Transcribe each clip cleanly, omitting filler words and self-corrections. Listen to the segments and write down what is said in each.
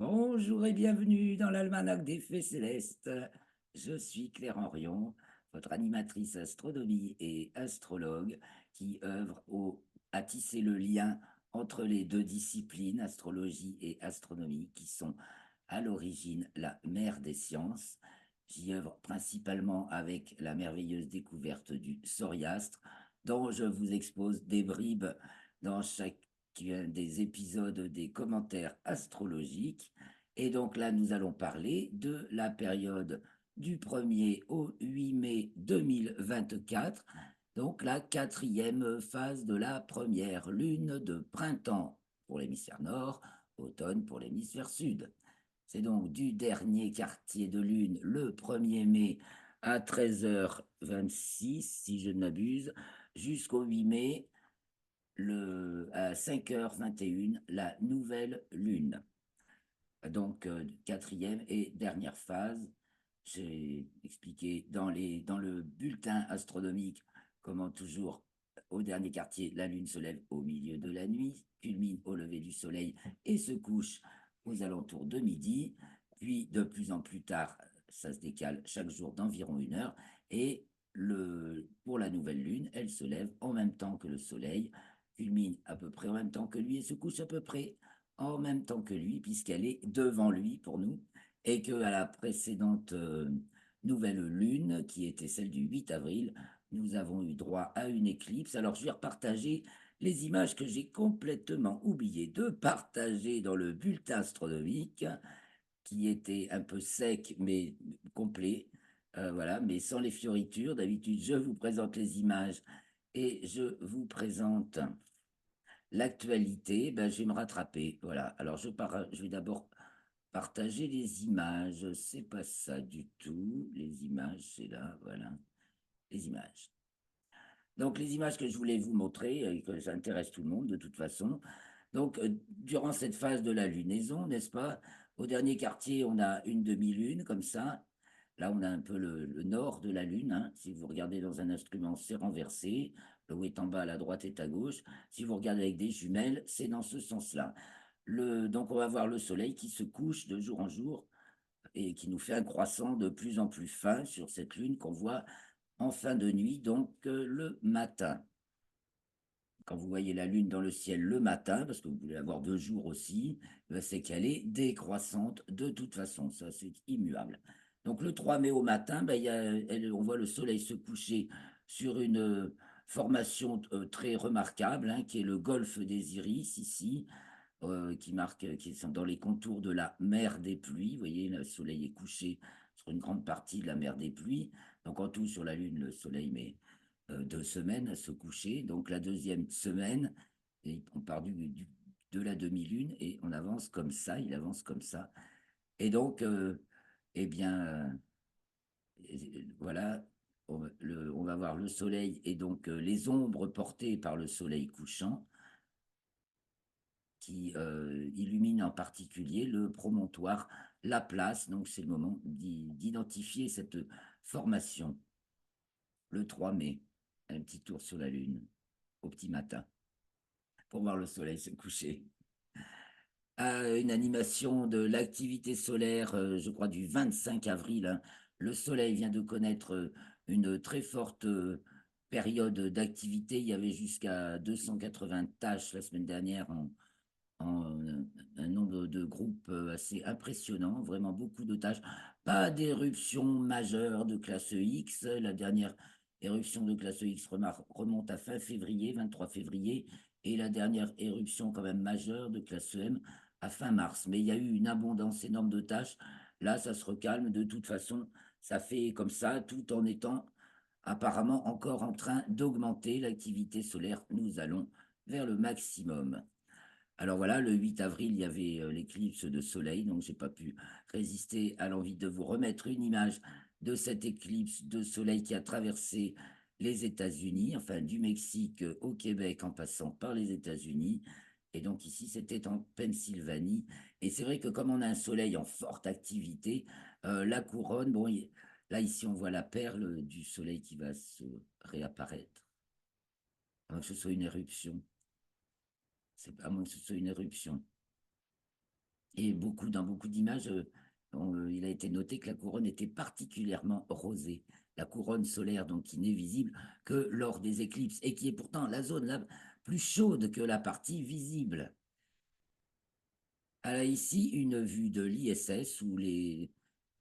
Bonjour et bienvenue dans l'Almanach des Faits Célestes. Je suis Claire Henrion, votre animatrice astronomie et astrologue qui œuvre à tisser le lien entre les deux disciplines, astrologie et astronomie, qui sont à l'origine la mère des sciences. J'y œuvre principalement avec la merveilleuse découverte du Soriastre, dont je vous expose des bribes dans chacun des épisodes des commentaires astrologiques. Et donc là, nous allons parler de la période du 1er au 8 mai 2024, donc la quatrième phase de la première lune de printemps pour l'hémisphère nord, automne pour l'hémisphère sud. C'est donc du dernier quartier de lune, le 1er mai à 13h26, si je ne m'abuse, jusqu'au 8 mai, à 5h21, la nouvelle lune. Donc, quatrième et dernière phase. J'ai expliqué dans le bulletin astronomique comment toujours, au dernier quartier, la Lune se lève au milieu de la nuit, culmine au lever du soleil et se couche aux alentours de midi. Puis, de plus en plus tard, ça se décale chaque jour d'environ 1 heure. Et pour la nouvelle Lune, elle se lève en même temps que le soleil, culmine à peu près en même temps que lui et se couche à peu près en même temps que lui, puisqu'elle est devant lui pour nous, et qu'à la précédente nouvelle lune, qui était celle du 8 avril, nous avons eu droit à une éclipse. Alors, je vais repartager les images que j'ai complètement oublié de partager dans le bulletin astronomique, qui était un peu sec, mais complet. Voilà, mais sans les fioritures. D'habitude, je vous présente les images et je vous présente l'actualité. Ben, je vais me rattraper. Voilà. Alors, je vais d'abord partager les images. C'est pas ça du tout. Les images, c'est là. Voilà. Les images. Donc, les images que je voulais vous montrer, et que ça intéresse tout le monde de toute façon. Donc, durant cette phase de la lunaison, n'est-ce pas? Au dernier quartier, on a une demi-lune, comme ça. Là, on a un peu le nord de la Lune, hein. Si vous regardez dans un instrument, c'est renversé. Le haut est en bas, la droite est à gauche. Si vous regardez avec des jumelles, c'est dans ce sens-là. Donc, on va voir le Soleil qui se couche de jour en jour et qui nous fait un croissant de plus en plus fin sur cette Lune qu'on voit en fin de nuit, donc le matin. Quand vous voyez la Lune dans le ciel le matin, parce que vous pouvez avoir de jour aussi, ben, c'est qu'elle est décroissante de toute façon, ça c'est immuable. Donc le 3 mai au matin, ben, on voit le soleil se coucher sur une formation très remarquable, hein, qui est le golfe des Iris ici, qui sont dans les contours de la mer des pluies. Vous voyez, le soleil est couché sur une grande partie de la mer des pluies. Donc en tout, sur la Lune, le soleil met 2 semaines à se coucher. Donc la deuxième semaine, et on part de la demi-lune et on avance comme ça, il avance comme ça. Et donc, eh bien, voilà, on va voir le soleil et donc les ombres portées par le soleil couchant qui illumine en particulier le promontoire, la place. Donc c'est le moment d'identifier cette formation. Le 3 mai, un petit tour sur la Lune au petit matin pour voir le soleil se coucher. Une animation de l'activité solaire, je crois du 25 avril, hein. Le soleil vient de connaître une très forte période d'activité. Il y avait jusqu'à 280 tâches la semaine dernière un nombre de groupes assez impressionnant, vraiment beaucoup de tâches. Pas d'éruption majeure de classe X. La dernière éruption de classe X remonte à fin février, 23 février, et la dernière éruption quand même majeure de classe M à fin mars. Mais il y a eu une abondance énorme de tâches. Là, ça se recalme. De toute façon, ça fait comme ça, tout en étant apparemment encore en train d'augmenter l'activité solaire. Nous allons vers le maximum. Alors voilà, le 8 avril, il y avait l'éclipse de soleil, donc j'ai pas pu résister à l'envie de vous remettre une image de cette éclipse de soleil qui a traversé les États-Unis, enfin du Mexique au Québec en passant par les États-Unis. Et donc ici, c'était en Pennsylvanie. Et c'est vrai que comme on a un soleil en forte activité, la couronne, bon, là ici, on voit la perle du soleil qui va se réapparaître, avant que ce soit une éruption. C'est à moins que ce soit une éruption. Et dans beaucoup d'images, il a été noté que la couronne était particulièrement rosée. La couronne solaire, donc, qui n'est visible que lors des éclipses et qui est pourtant la zone la plus chaude que la partie visible. Alors ici, une vue de l'ISS où les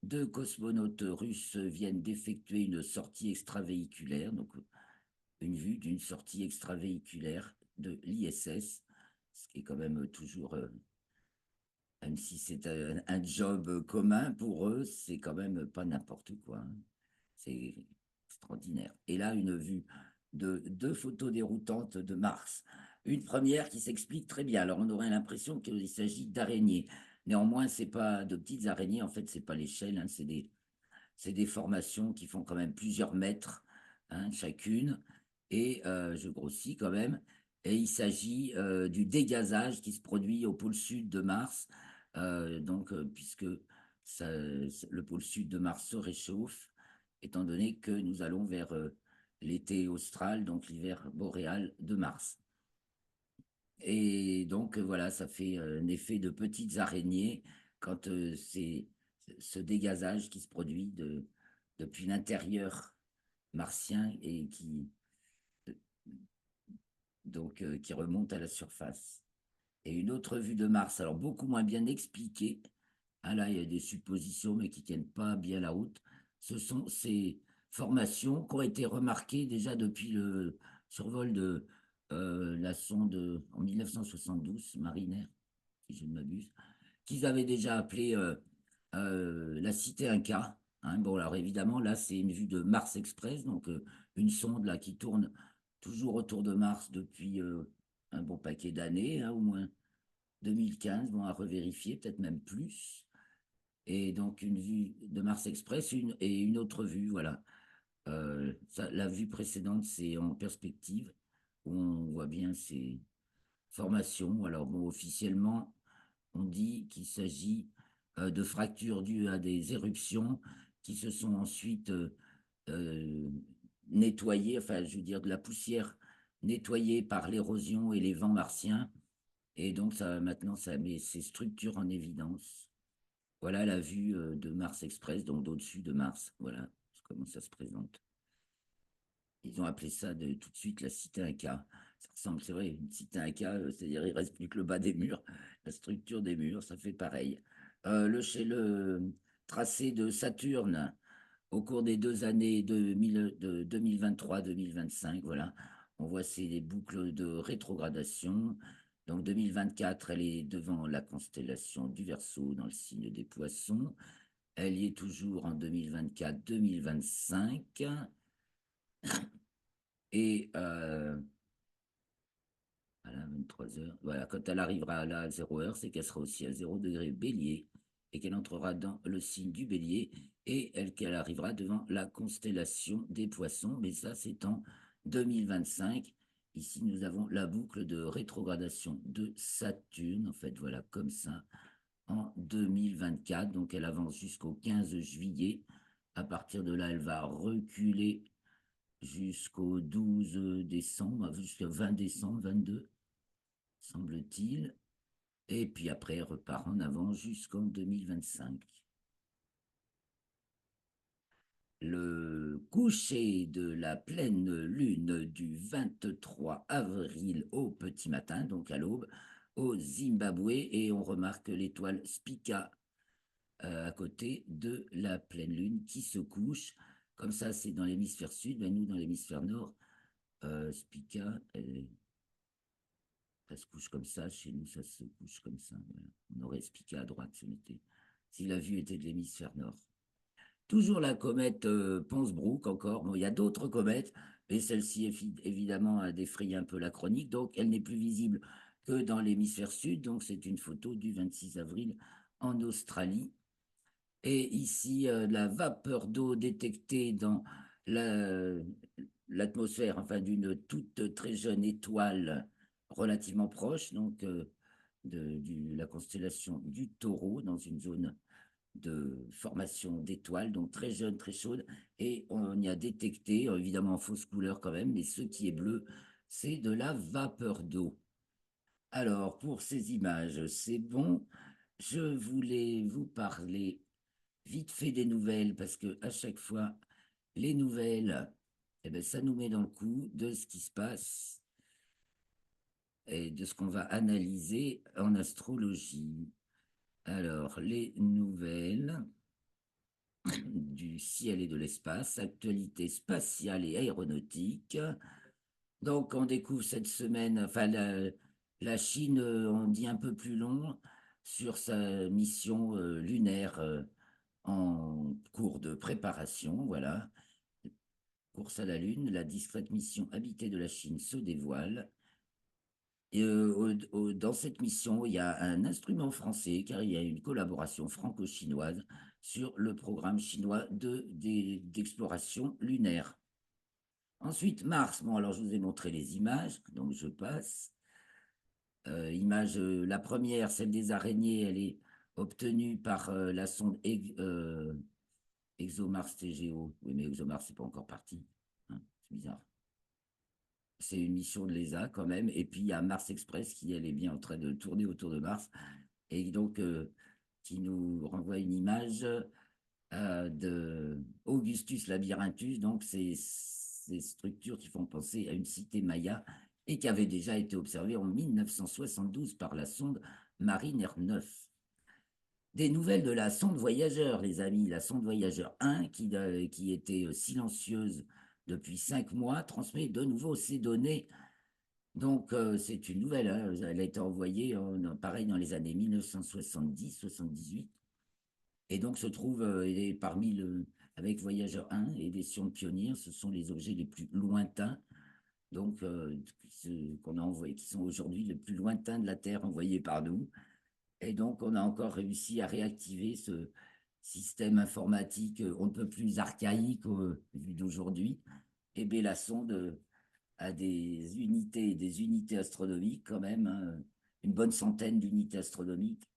deux cosmonautes russes viennent d'effectuer une sortie extravéhiculaire, donc une vue d'une sortie extravéhiculaire de l'ISS, ce qui est quand même toujours, même si c'est un job commun pour eux, c'est quand même pas n'importe quoi, hein. C'est extraordinaire. Et là, une vue de deux photos déroutantes de Mars. Une première qui s'explique très bien. Alors, on aurait l'impression qu'il s'agit d'araignées. Néanmoins, c'est pas de petites araignées. En fait, c'est pas l'échelle, hein, c'est des formations qui font quand même plusieurs mètres, hein, chacune. Et je grossis quand même. Et il s'agit du dégazage qui se produit au pôle sud de Mars. Puisque le pôle sud de Mars se réchauffe, étant donné que nous allons vers l'été austral, donc l'hiver boréal de Mars. Et donc, voilà, ça fait un effet de petites araignées quand c'est ce dégazage qui se produit depuis l'intérieur martien et qui remonte à la surface. Et une autre vue de Mars, alors beaucoup moins bien expliquée. Ah là, il y a des suppositions, mais qui ne tiennent pas bien la route. Ce sont ces formations qui ont été remarquées déjà depuis le survol de la sonde en 1972, Mariner, si je ne m'abuse, qu'ils avaient déjà appelé la Cité Inca, hein. Bon, alors évidemment, là, c'est une vue de Mars Express, donc une sonde là qui tourne toujours autour de Mars depuis un bon paquet d'années, hein, au moins 2015, bon, à revérifier, peut-être même plus. Et donc une vue de Mars Express et une autre vue, voilà. La vue précédente, c'est en perspective, où on voit bien ces formations. Alors bon, officiellement, on dit qu'il s'agit de fractures dues à des éruptions qui se sont ensuite euh, nettoyées, enfin je veux dire de la poussière nettoyée par l'érosion et les vents martiens. Et donc maintenant, ça met ces structures en évidence. Voilà la vue de Mars Express, donc d'au-dessus de Mars. Voilà comment ça se présente. Ils ont appelé ça tout de suite la cité Inca. Ça ressemble, c'est vrai, une cité Inca, c'est-à-dire il reste plus que le bas des murs, la structure des murs, ça fait pareil. Chez le tracé de Saturne, au cours des 2 années de 2023-2025, voilà, on voit ces boucles de rétrogradation. Donc 2024, elle est devant la constellation du Verseau dans le signe des Poissons. Elle y est toujours en 2024-2025. Et à la 23 heures, voilà, quand elle arrivera là à 0 heure, c'est qu'elle sera aussi à 0 degré bélier et qu'elle entrera dans le signe du bélier et qu'elle arrivera devant la constellation des poissons. Mais ça, c'est en 2025. Ici, nous avons la boucle de rétrogradation de Saturne, en fait, voilà, comme ça, en 2024. Donc, elle avance jusqu'au 15 juillet. À partir de là, elle va reculer jusqu'au 12 décembre, jusqu'au 20 décembre, 22, semble-t-il. Et puis après, elle repart en avant jusqu'en 2025. Le coucher de la pleine lune du 23 avril au petit matin, donc à l'aube, au Zimbabwe, et on remarque l'étoile Spica à côté de la pleine lune qui se couche. Comme ça, c'est dans l'hémisphère sud, mais nous, dans l'hémisphère nord, Spica, ça se couche comme ça, chez nous, ça se couche comme ça. Voilà. On aurait expliqué à droite si la vue était de l'hémisphère nord. Toujours la comète Pons-Brook, encore. Bon, il y a d'autres comètes, mais celle-ci, évidemment, a défrayé un peu la chronique, donc elle n'est plus visible que dans l'hémisphère sud. Donc c'est une photo du 26 avril en Australie. Et ici, la vapeur d'eau détectée dans l'atmosphère, enfin d'une toute très jeune étoile relativement proche, donc de la constellation du Taureau, dans une zone de formation d'étoiles, donc très jeune, très chaude, et on y a détecté, évidemment en fausse couleur quand même, mais ce qui est bleu, c'est de la vapeur d'eau. Alors, pour ces images, c'est bon. je voulais vous parler vite fait des nouvelles parce que à chaque fois, les nouvelles, eh ben, ça nous met dans le coup de ce qui se passe et de ce qu'on va analyser en astrologie. Alors, les nouvelles du ciel et de l'espace, actualité spatiale et aéronautique. Donc, on découvre cette semaine, enfin, la Chine, on dit un peu plus long, sur sa mission lunaire en cours de préparation. Voilà, course à la Lune, la discrète mission habitée de la Chine se dévoile. Et dans cette mission, il y a un instrument français, car il y a une collaboration franco-chinoise sur le programme chinois d'exploration lunaire. Ensuite, Mars. Bon, alors je vous ai montré les images, donc je passe. La première, celle des araignées, elle est obtenue par la sonde ExoMars TGO. Oui, mais ExoMars, c'est pas encore parti. Hein, c'est bizarre. C'est une mission de l'ESA quand même. Et puis il y a Mars Express qui, elle, est bien en train de tourner autour de Mars. Et donc, qui nous renvoie une image de Augustus Labyrinthius. Donc, c'est ces structures qui font penser à une cité maya et qui avaient déjà été observées en 1972 par la sonde Mariner 9. Des nouvelles de la sonde Voyageur, les amis, la sonde Voyageur 1, qui était silencieuse depuis 5 mois, transmet de nouveau ses données. Donc, c'est une nouvelle, hein. Elle a été envoyée, pareil, dans les années 1970-78. Et donc, se trouve, avec Voyageur 1 et des sondes Pionnier, ce sont les objets les plus lointains, donc, qu'on a envoyés, qui sont aujourd'hui les plus lointains de la Terre envoyés par nous. Et donc, on a encore réussi à réactiver ce système informatique on ne peut plus archaïque vu d'aujourd'hui. Et bien, la sonde a des unités astronomiques quand même, hein, une bonne centaine d'unités astronomiques.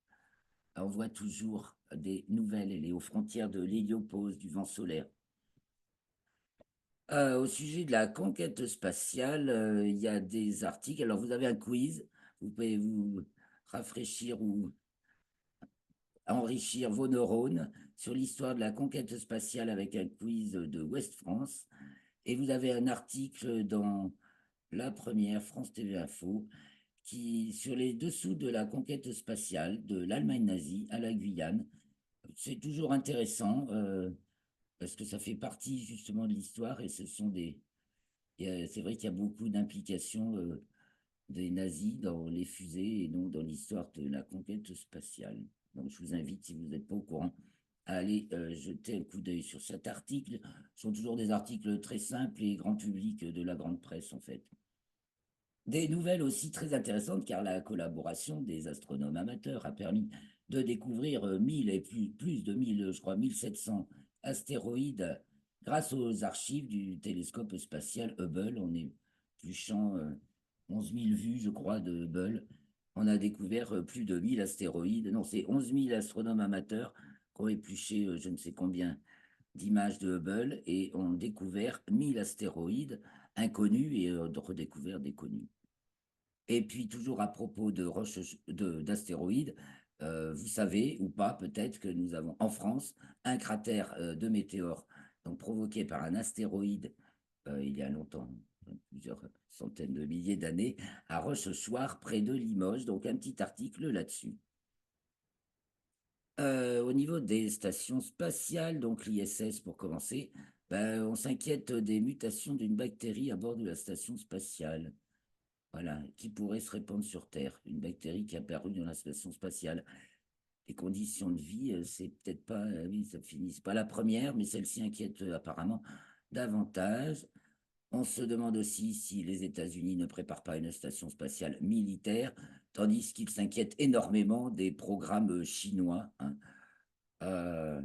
On voit toujours des nouvelles, elle est aux frontières de l'héliopause, du vent solaire. Au sujet de la conquête spatiale, il y a des articles. Alors, vous avez un quiz, vous pouvez vous rafraîchir ou enrichir vos neurones sur l'histoire de la conquête spatiale avec un quiz de Ouest France. Et vous avez un article dans la première, France TV Info, sur les dessous de la conquête spatiale de l'Allemagne nazie à la Guyane. C'est toujours intéressant parce que ça fait partie justement de l'histoire et c'est vrai qu'il y a beaucoup d'implications des nazis dans les fusées et donc dans l'histoire de la conquête spatiale. Donc je vous invite, si vous n'êtes pas au courant, à aller jeter un coup d'œil sur cet article. Ce sont toujours des articles très simples et grand public de la grande presse en fait. Des nouvelles aussi très intéressantes car la collaboration des astronomes amateurs a permis de découvrir 1000 et plus de 1000, je crois 1700 astéroïdes grâce aux archives du télescope spatial Hubble. On est épluchant 11 000 vues, je crois, de Hubble. On a découvert plus de 1000 astéroïdes. Non, c'est 11 000 astronomes amateurs qui ont épluché je ne sais combien d'images de Hubble et ont découvert 1000 astéroïdes inconnus et redécouvert des connus. Et puis, toujours à propos de roches, d'astéroïdes, vous savez ou pas, peut-être que nous avons en France un cratère de météores donc, provoqué par un astéroïde il y a longtemps, plusieurs centaines de milliers d'années, à Rochechouart, près de Limoges. Donc, un petit article là-dessus. Au niveau des stations spatiales, donc l'ISS pour commencer, ben, on s'inquiète des mutations d'une bactérie à bord de la station spatiale. Voilà, qui pourrait se répandre sur Terre, une bactérie qui est apparue dans la station spatiale. Les conditions de vie, c'est peut-être pas, oui, ça finit, c'est pas la première, mais celle-ci inquiète apparemment davantage. On se demande aussi si les États-Unis ne préparent pas une station spatiale militaire, tandis qu'ils s'inquiètent énormément des programmes chinois, hein. Euh,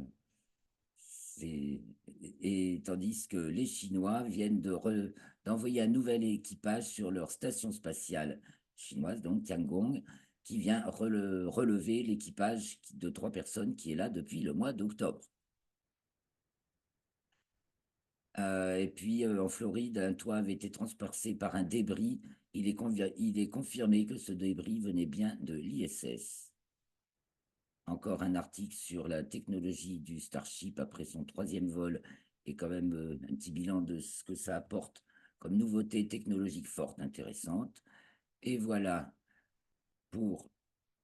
et tandis que les Chinois viennent d'envoyer un nouvel équipage sur leur station spatiale chinoise, donc Tiangong, qui vient relever l'équipage de 3 personnes qui est là depuis le mois d'octobre. Et puis en Floride, un toit avait été transpercé par un débris. Il est confirmé que ce débris venait bien de l'ISS. encore un article sur la technologie du Starship après son 3e vol et quand même un petit bilan de ce que ça apporte comme nouveauté technologique forte, intéressante. Et voilà pour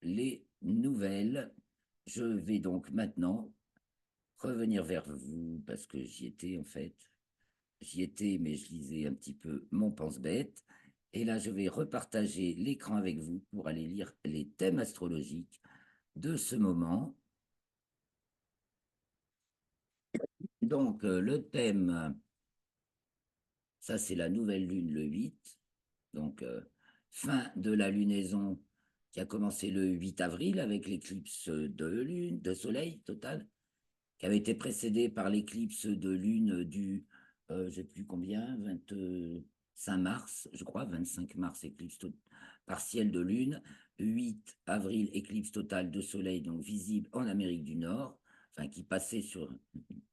les nouvelles. Je vais donc maintenant revenir vers vous parce que j'y étais en fait. J'y étais, mais je lisais un petit peu mon pense-bête. Et là, je vais repartager l'écran avec vous pour aller lire les thèmes astrologiques de ce moment. Donc, le thème, ça c'est la nouvelle lune le 8. Donc, fin de la lunaison qui a commencé le 8 avril avec l'éclipse de lune, de soleil total, qui avait été précédée par l'éclipse de lune du, je ne sais plus combien, 25 mars, je crois, 25 mars, éclipse partielle de lune, 8 avril, éclipse totale de soleil, donc visible en Amérique du Nord, enfin qui passait sur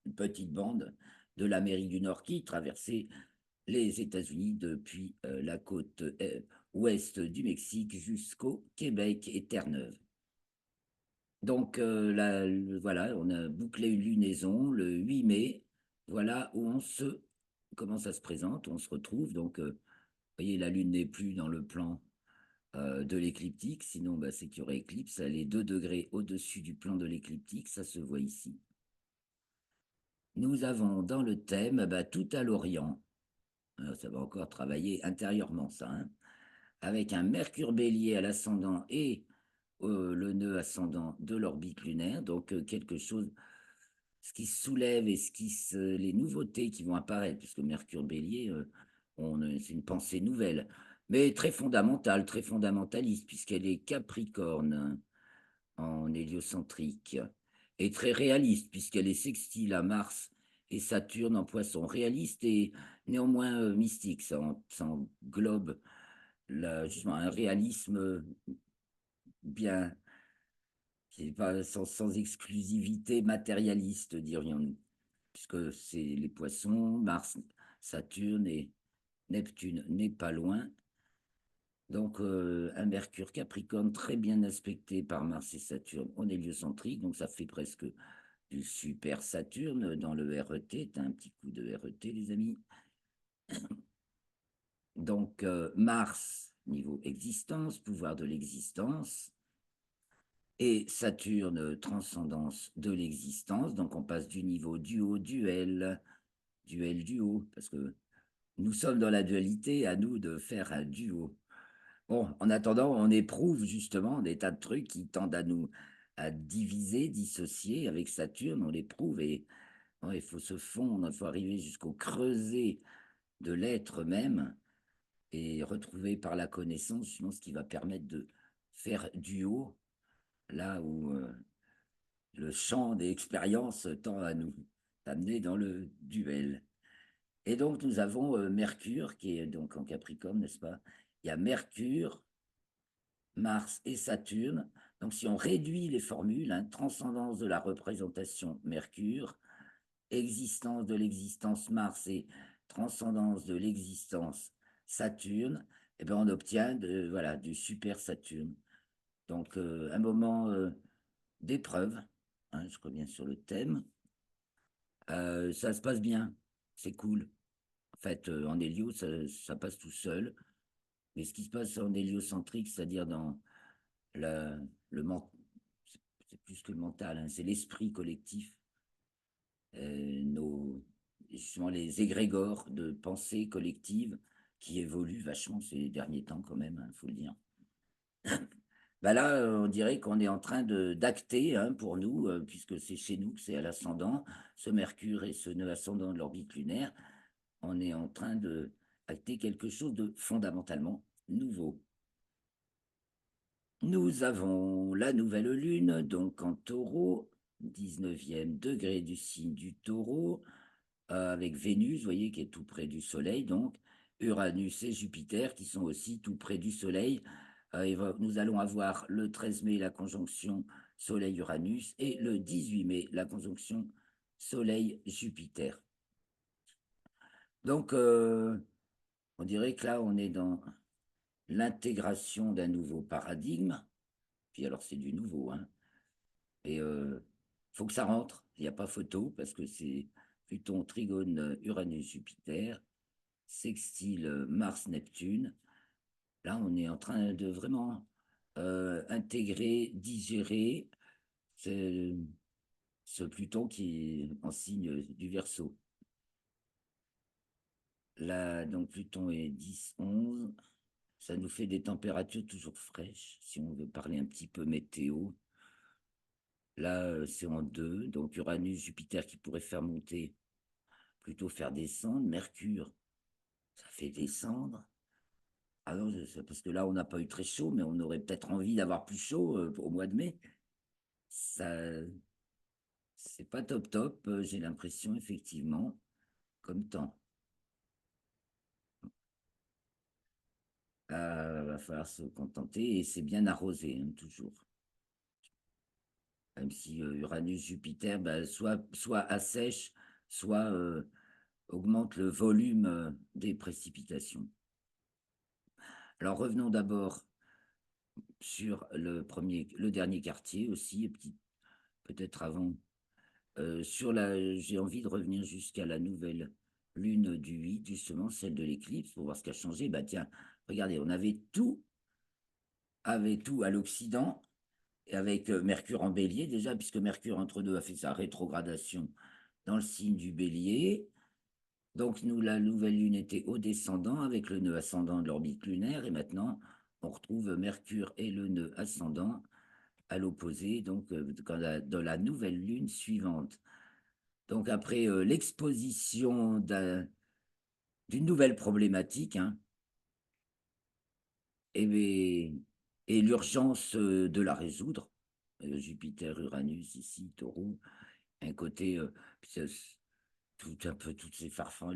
une petite bande de l'Amérique du Nord qui traversait les États-Unis depuis la côte ouest du Mexique jusqu'au Québec et Terre-Neuve. Donc voilà, on a bouclé une lunaison le 8 mai. Voilà où comment ça se présente, on se retrouve. Donc, vous voyez, la Lune n'est plus dans le plan de l'écliptique, sinon bah, c'est qu'il y aurait éclipse. Elle est 2 degrés au-dessus du plan de l'écliptique, ça se voit ici. Nous avons dans le thème bah, tout à l'Orient. Ça va encore travailler intérieurement, ça, hein, avec un Mercure bélier à l'ascendant et le nœud ascendant de l'orbite lunaire, donc quelque chose, ce qui se soulève et les nouveautés qui vont apparaître, puisque Mercure bélier, c'est une pensée nouvelle, mais très fondamentale, très fondamentaliste, puisqu'elle est Capricorne en héliocentrique, et très réaliste, puisqu'elle est sextile à Mars et Saturne en Poisson, réaliste et néanmoins mystique, ça englobe justement un réalisme bien, c'est pas sans exclusivité matérialiste, dirions-nous, puisque c'est les poissons, Mars, Saturne et Neptune n'est pas loin. Donc, un Mercure Capricorne très bien aspecté par Mars et Saturne en héliocentrique, donc ça fait presque du super Saturne dans le RET. T'as un petit coup de RET, les amis. Donc, Mars, niveau existence, pouvoir de l'existence, et Saturne, transcendance de l'existence. Donc, on passe du niveau duo, duel, duo, parce que nous sommes dans la dualité, à nous de faire un duo. Bon, en attendant, on éprouve justement des tas de trucs qui tendent à diviser, dissocier. Avec Saturne, on l'éprouve et bon, il faut se fondre, il faut arriver jusqu'au creuset de l'être même et retrouver par la connaissance justement ce qui va permettre de faire duo là où le champ des expériences tend à nous amener dans le duel. Et donc, nous avons Mercure, qui est donc en Capricorne, n'est-ce pas? Il y a Mercure, Mars et Saturne. Donc, si on réduit les formules, hein, transcendance de la représentation Mercure, existence de l'existence Mars et transcendance de l'existence Saturne, eh bien, on obtient voilà, du super Saturne. Donc, un moment d'épreuve, hein, je reviens sur le thème. Ça se passe bien, c'est cool. En fait, en hélio, ça passe tout seul. Mais ce qui se passe en héliocentrique, c'est-à-dire dans la, le mental, c'est plus que le mental, hein, c'est l'esprit collectif, justement les égrégores de pensée collective qui évoluent vachement ces derniers temps quand même, il faut le dire. Bah là, on dirait qu'on est en train d'acter hein, pour nous, puisque c'est chez nous que c'est à l'ascendant, ce Mercure et ce nœud ascendant de l'orbite lunaire, on est en train de acter quelque chose de fondamentalement nouveau. Nous avons la nouvelle lune, donc en taureau, 19e degré du signe du taureau, avec Vénus, vous voyez, qui est tout près du Soleil, donc Uranus et Jupiter qui sont aussi tout près du Soleil. Nous allons avoir le 13 mai la conjonction Soleil-Uranus et le 18 mai la conjonction Soleil-Jupiter. Donc, on dirait que là, on est dans l'intégration d'un nouveau paradigme. Puis alors, c'est du nouveau, hein. Et faut que ça rentre, il n'y a pas photo, parce que c'est Pluton, Trigone, Uranus, Jupiter, sextile Mars, Neptune. Là, on est en train de vraiment intégrer, digérer ce, ce Pluton qui est en signe du Verseau. Là, donc Pluton est 10, 11. Ça nous fait des températures toujours fraîches, si on veut parler un petit peu météo. Là, c'est en 2, donc Uranus, Jupiter qui pourrait faire monter, plutôt faire descendre. Mercure, ça fait descendre. Ah non, parce que là, on n'a pas eu très chaud, mais on aurait peut-être envie d'avoir plus chaud au mois de mai. Ça, c'est pas top top, j'ai l'impression, effectivement, comme temps. Va falloir se contenter, et c'est bien arrosé, hein, toujours. Même si Uranus, Jupiter, bah, soit assèche, soit augmente le volume des précipitations. Alors revenons d'abord sur le dernier quartier aussi, peut-être avant. J'ai envie de revenir jusqu'à la nouvelle lune du 8, justement, celle de l'éclipse, pour voir ce qui a changé. Bah tiens, regardez, on avait tout à l'Occident, et avec Mercure en bélier déjà, puisque Mercure entre deux a fait sa rétrogradation dans le signe du bélier. Donc nous, la nouvelle lune était au descendant avec le nœud ascendant de l'orbite lunaire, et maintenant on retrouve Mercure et le nœud ascendant à l'opposé, donc dans la nouvelle lune suivante. Donc après l'exposition d'une nouvelle problématique, hein, et, et l'urgence de la résoudre, Jupiter, Uranus, ici, Taureau, un côté, puis tout un peu toutes ces farfans,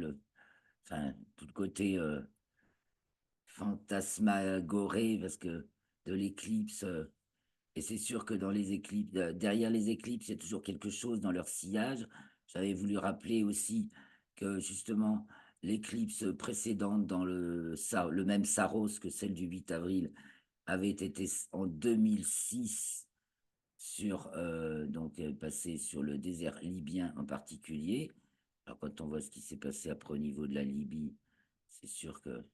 enfin, tout le côté fantasmagoré, parce que de l'éclipse, et c'est sûr que dans les éclipses, derrière les éclipses, il y a toujours quelque chose dans leur sillage. J'avais voulu rappeler aussi que justement, l'éclipse précédente dans le même Saros que celle du 8 avril avait été en 2006 passé sur le désert libyen en particulier. Alors quand on voit ce qui s'est passé après au niveau de la Libye, c'est sûr que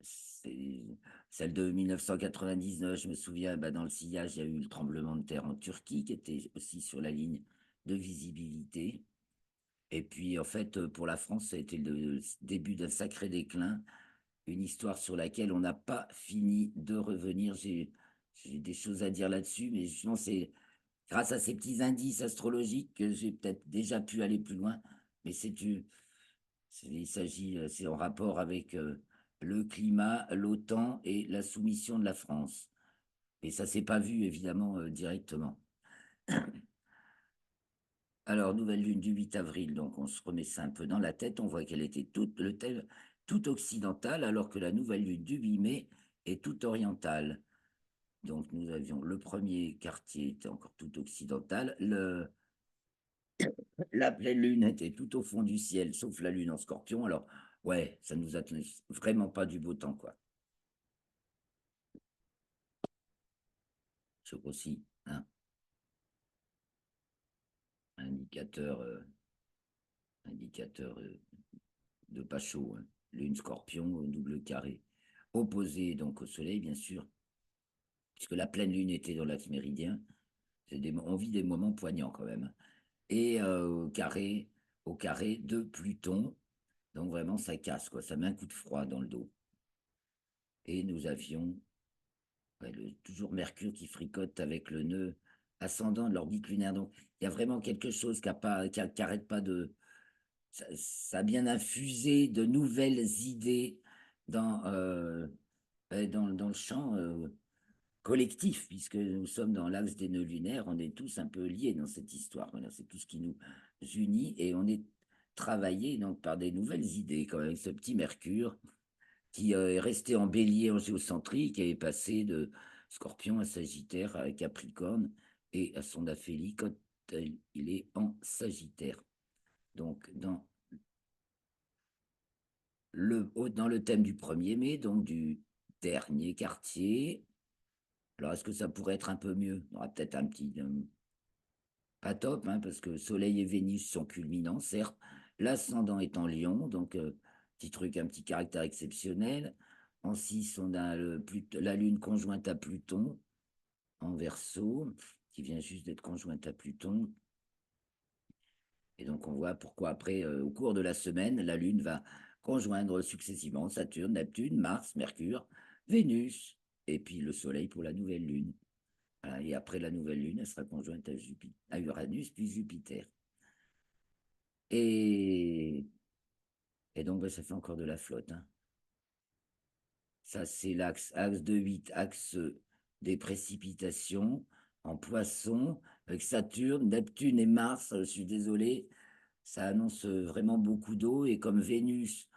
c'est celle de 1999, je me souviens, bah, dans le sillage, il y a eu le tremblement de terre en Turquie qui était aussi sur la ligne de visibilité. Et puis, en fait, pour la France, ça a été le début d'un sacré déclin, une histoire sur laquelle on n'a pas fini de revenir. J'ai des choses à dire là-dessus, mais justement, c'est grâce à ces petits indices astrologiques que j'ai peut-être déjà pu aller plus loin. Mais c'est en rapport avec le climat, l'OTAN et la soumission de la France. Et ça s'est pas vu, évidemment, directement. Alors, nouvelle lune du 8 avril, donc on se remet ça un peu dans la tête. On voit qu'elle était tout occidentale, alors que la nouvelle lune du 8 mai est tout orientale. Donc, nous avions le premier quartier était encore tout occidental. La pleine lune était tout au fond du ciel, sauf la lune en scorpion. Alors, ouais, ça nous a vraiment pas du beau temps, quoi. Je aussi, hein, indicateur, indicateur de pas chaud, hein. Lune scorpion, double carré. Opposé donc au soleil, bien sûr, puisque la pleine lune était dans l'axe méridien. On vit des moments poignants quand même. Et au carré de Pluton. Donc vraiment, ça casse, quoi. Ça met un coup de froid dans le dos. Et nous avions ouais, toujours Mercure qui fricote avec le nœud ascendant de l'orbite lunaire. Donc, il y a vraiment quelque chose qui arrête pas de. Ça a bien infusé de nouvelles idées dans, dans le champ collectif, puisque nous sommes dans l'axe des nœuds lunaires, on est tous un peu liés dans cette histoire. Voilà, c'est tout ce qui nous unit et on est travaillé donc par des nouvelles idées, quand même, ce petit Mercure qui est resté en bélier en géocentrique et est passé de Scorpion à Sagittaire à Capricorne et à son aphélie quand il est en Sagittaire. Donc, dans le thème du 1er mai, donc du dernier quartier, Alors, est-ce que ça pourrait être un peu mieux? Il y aura peut-être un petit... pas top, hein, parce que Soleil et Vénus sont culminants, certes. L'ascendant est en Lion, donc petit truc, un petit caractère exceptionnel. En 6, on a la Lune conjointe à Pluton en Verseau, qui vient juste d'être conjointe à Pluton. Et donc, on voit pourquoi après, au cours de la semaine, la Lune va conjoindre successivement Saturne, Neptune, Mars, Mercure, Vénus, et puis le Soleil pour la nouvelle Lune. Voilà, et après la nouvelle Lune, elle sera conjointe à, à Uranus, puis Jupiter. Et, et donc, ben, ça fait encore de la flotte, hein. Ça, c'est axe de 8, axe des précipitations en Poisson, avec Saturne, Neptune et Mars. Je suis désolé, ça annonce vraiment beaucoup d'eau. Et comme Vénus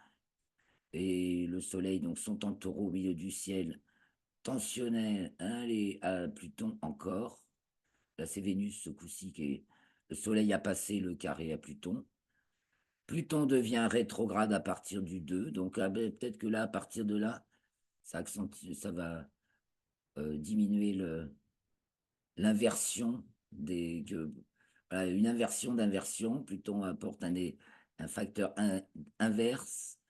et le Soleil donc, sont en Taureau au milieu du ciel, tensionnel, hein, à Pluton encore. Là, c'est Vénus ce coup-ci qui est. Le Soleil a passé le carré à Pluton. Pluton devient rétrograde à partir du 2. Donc, ah ben, peut-être que là, à partir de là, ça va diminuer l'inversion voilà, une inversion d'inversion. Pluton apporte un facteur inverse.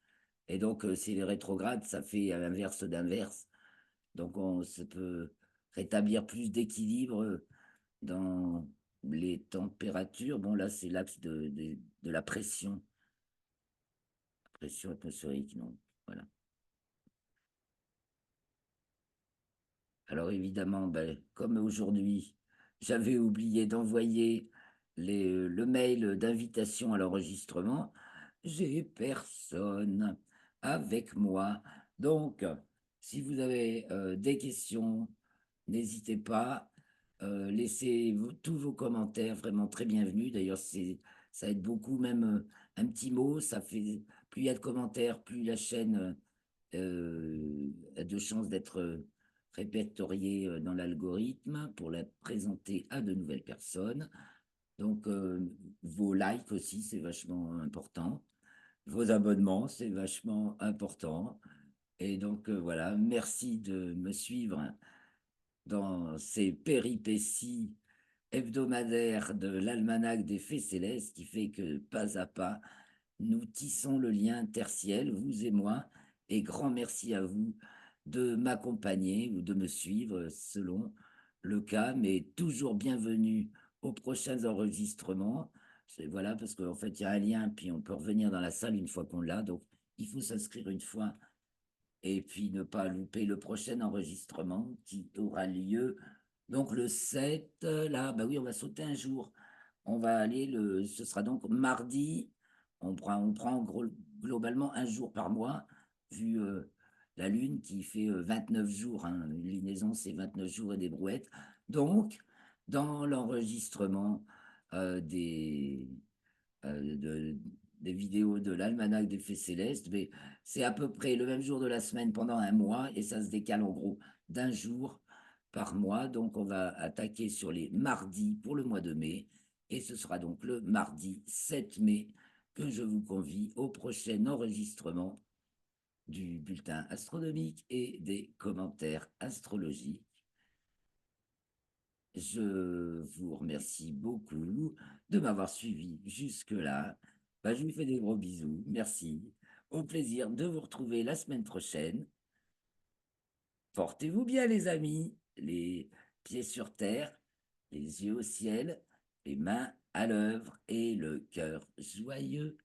Et donc, si les rétrogrades, ça fait inverse d'inverse. Donc, ça peut rétablir plus d'équilibre dans les températures. Bon, là, c'est l'axe de la pression atmosphérique, non. Voilà. Alors évidemment, ben, comme aujourd'hui, j'avais oublié d'envoyer le mail d'invitation à l'enregistrement, j'ai personne avec moi. Donc, si vous avez des questions, n'hésitez pas, laissez tous vos commentaires, vraiment très bienvenus. D'ailleurs, ça aide beaucoup, même un petit mot, ça fait, plus il y a de commentaires, plus la chaîne a de chances d'être répertoriée dans l'algorithme pour la présenter à de nouvelles personnes. Donc, vos likes aussi, c'est vachement important. Vos abonnements, c'est vachement important. Et donc, voilà, merci de me suivre dans ces péripéties hebdomadaires de l'almanach des faits célestes qui fait que pas à pas, nous tissons le lien tertiel, vous et moi, et grand merci à vous de m'accompagner ou de me suivre selon le cas, mais toujours bienvenue aux prochains enregistrements. Voilà, parce qu'en fait, il y a un lien, puis on peut revenir dans la salle une fois qu'on l'a, donc il faut s'inscrire une fois et puis ne pas louper le prochain enregistrement qui aura lieu. Donc le 7, là, bah oui, on va sauter un jour. On va aller, ce sera donc mardi. On prend globalement un jour par mois, vu la Lune qui fait 29 jours. Hein. Une lunaison, c'est 29 jours et des brouettes. Donc, dans l'enregistrement des, des vidéos de l'almanach des faits célestes, mais c'est à peu près le même jour de la semaine pendant un mois et ça se décale en gros d'un jour par mois. Donc on va attaquer sur les mardis pour le mois de mai et ce sera donc le mardi 7 mai que je vous convie au prochain enregistrement du bulletin astronomique et des commentaires astrologiques. Je vous remercie beaucoup de m'avoir suivi jusque-là. Bah, je vous fais des gros bisous. Merci. Au plaisir de vous retrouver la semaine prochaine. Portez-vous bien, les amis. Les pieds sur terre, les yeux au ciel, les mains à l'œuvre et le cœur joyeux.